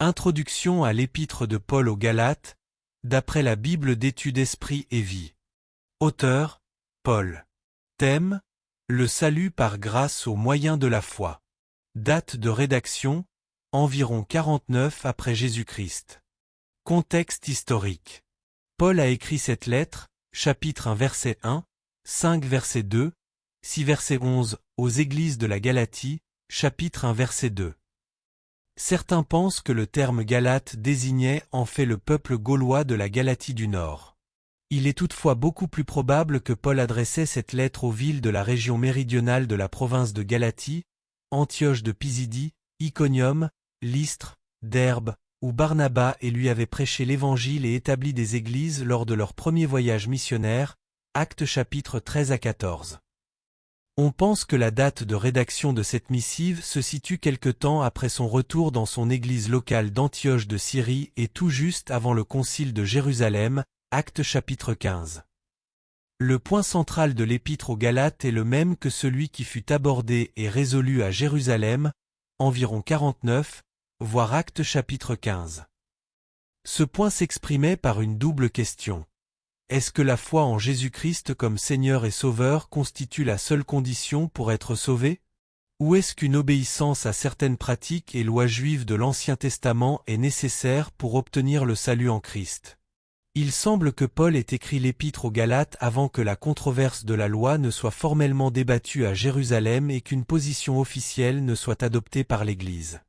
Introduction à l'épître de Paul aux Galates, d'après la Bible d'études Esprit et Vie. Auteur, Paul. Thème, le salut par grâce au moyen de la foi. Date de rédaction, environ 49 après Jésus-Christ. Contexte historique. Paul a écrit cette lettre, chapitre 1 verset 1, 5 verset 2, 6 verset 11, aux églises de la Galatie, chapitre 1 verset 2. Certains pensent que le terme Galate désignait en fait le peuple gaulois de la Galatie du Nord. Il est toutefois beaucoup plus probable que Paul adressait cette lettre aux villes de la région méridionale de la province de Galatie, Antioche de Pisidie, Iconium, Lystre, Derbe, où Barnabas et lui avaient prêché l'Évangile et établi des églises lors de leur premier voyage missionnaire, Actes chapitres 13 à 14. On pense que la date de rédaction de cette missive se situe quelque temps après son retour dans son église locale d'Antioche de Syrie et tout juste avant le concile de Jérusalem, Actes chapitre 15. Le point central de l'épître aux Galates est le même que celui qui fut abordé et résolu à Jérusalem, environ 49, voire Actes chapitre 15. Ce point s'exprimait par une double question. Est-ce que la foi en Jésus-Christ comme Seigneur et Sauveur constitue la seule condition pour être sauvé? Ou est-ce qu'une obéissance à certaines pratiques et lois juives de l'Ancien Testament est nécessaire pour obtenir le salut en Christ? Il semble que Paul ait écrit l'épître aux Galates avant que la controverse de la loi ne soit formellement débattue à Jérusalem et qu'une position officielle ne soit adoptée par l'Église.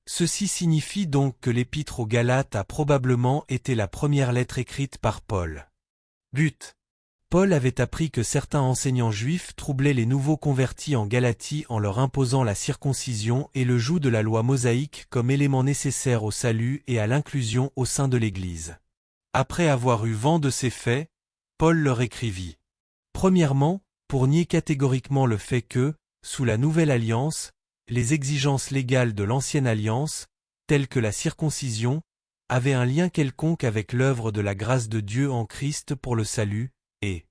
Ceci signifie donc que l'épître aux Galates a probablement été la première lettre écrite par Paul. But. Paul avait appris que certains enseignants juifs troublaient les nouveaux convertis en Galatie en leur imposant la circoncision et le joug de la loi mosaïque comme élément nécessaire au salut et à l'inclusion au sein de l'Église. Après avoir eu vent de ces faits, Paul leur écrivit. Premièrement, pour nier catégoriquement le fait que, sous la nouvelle alliance, les exigences légales de l'ancienne alliance, telles que la circoncision, avait un lien quelconque avec l'œuvre de la grâce de Dieu en Christ pour le salut, et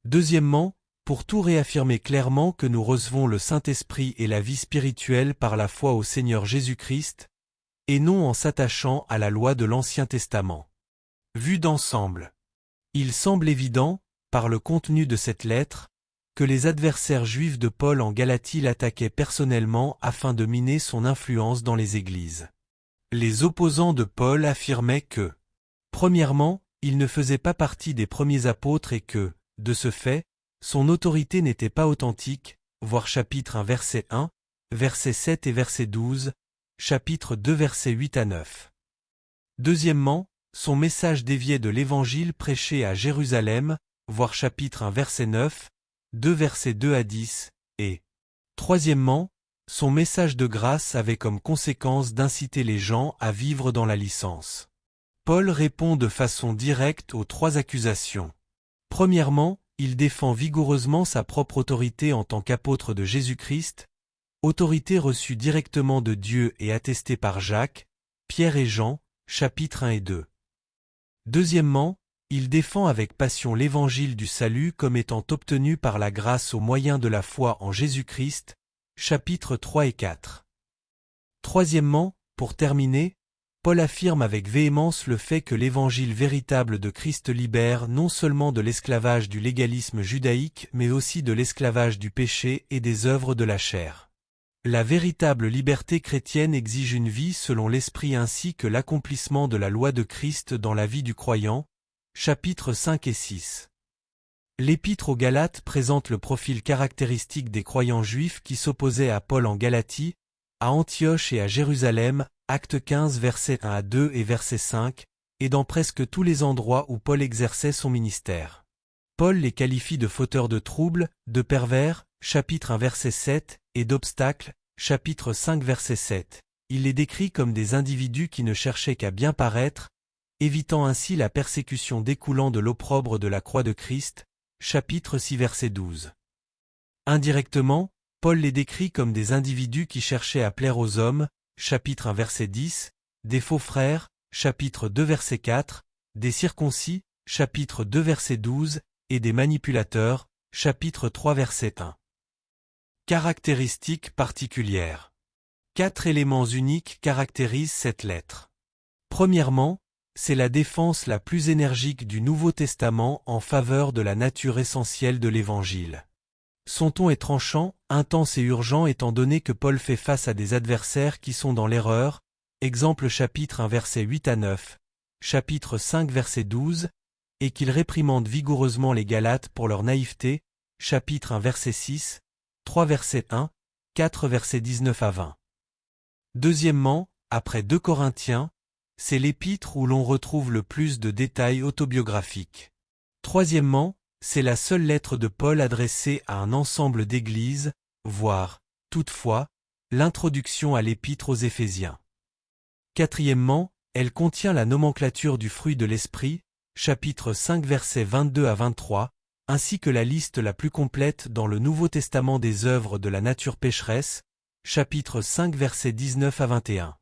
deuxièmement, pour tout réaffirmer clairement que nous recevons le Saint-Esprit et la vie spirituelle par la foi au Seigneur Jésus-Christ, et non en s'attachant à la loi de l'Ancien Testament. Vu d'ensemble, il semble évident, par le contenu de cette lettre, que les adversaires juifs de Paul en Galatie l'attaquaient personnellement afin de miner son influence dans les églises. Les opposants de Paul affirmaient que, premièrement, il ne faisait pas partie des premiers apôtres et que, de ce fait, son autorité n'était pas authentique, voir chapitre 1 verset 1, verset 7 et verset 12, chapitre 2 verset 8 à 9. Deuxièmement, son message déviait de l'évangile prêché à Jérusalem, voir chapitre 1 verset 9, 2 versets 2 à 10, et troisièmement, son message de grâce avait comme conséquence d'inciter les gens à vivre dans la licence. Paul répond de façon directe aux trois accusations. Premièrement, il défend vigoureusement sa propre autorité en tant qu'apôtre de Jésus-Christ, autorité reçue directement de Dieu et attestée par Jacques, Pierre et Jean, chapitres 1 et 2. Deuxièmement, il défend avec passion l'évangile du salut comme étant obtenu par la grâce au moyen de la foi en Jésus-Christ, chapitres 3 et 4. Troisièmement, pour terminer, Paul affirme avec véhémence le fait que l'évangile véritable de Christ libère non seulement de l'esclavage du légalisme judaïque mais aussi de l'esclavage du péché et des œuvres de la chair. La véritable liberté chrétienne exige une vie selon l'Esprit ainsi que l'accomplissement de la loi de Christ dans la vie du croyant, chapitres 5 et 6. L'épître aux Galates présente le profil caractéristique des croyants juifs qui s'opposaient à Paul en Galatie, à Antioche et à Jérusalem, Actes 15 versets 1 à 2 et verset 5, et dans presque tous les endroits où Paul exerçait son ministère. Paul les qualifie de fauteurs de troubles, de pervers, chapitre 1 verset 7, et d'obstacles, chapitre 5 verset 7. Il les décrit comme des individus qui ne cherchaient qu'à bien paraître, évitant ainsi la persécution découlant de l'opprobre de la croix de Christ, chapitre 6 verset 12. Indirectement, Paul les décrit comme des individus qui cherchaient à plaire aux hommes, chapitre 1 verset 10, des faux frères, chapitre 2 verset 4, des circoncis, chapitre 2 verset 12, et des manipulateurs, chapitre 3 verset 1. Caractéristiques particulières. 4 éléments uniques caractérisent cette lettre. Premièrement, c'est la défense la plus énergique du Nouveau Testament en faveur de la nature essentielle de l'Évangile. Son ton est tranchant, intense et urgent étant donné que Paul fait face à des adversaires qui sont dans l'erreur, exemple chapitre 1 versets 8 à 9, chapitre 5 verset 12, et qu'il réprimande vigoureusement les Galates pour leur naïveté, chapitre 1 verset 6, 3 verset 1, 4 verset 19 à 20. Deuxièmement, après 2 Corinthiens, c'est l'épître où l'on retrouve le plus de détails autobiographiques. Troisièmement, c'est la seule lettre de Paul adressée à un ensemble d'églises, voire, toutefois, l'introduction à l'épître aux Éphésiens. Quatrièmement, elle contient la nomenclature du fruit de l'esprit, chapitre 5 versets 22 à 23, ainsi que la liste la plus complète dans le Nouveau Testament des œuvres de la nature pécheresse, chapitre 5 versets 19 à 21.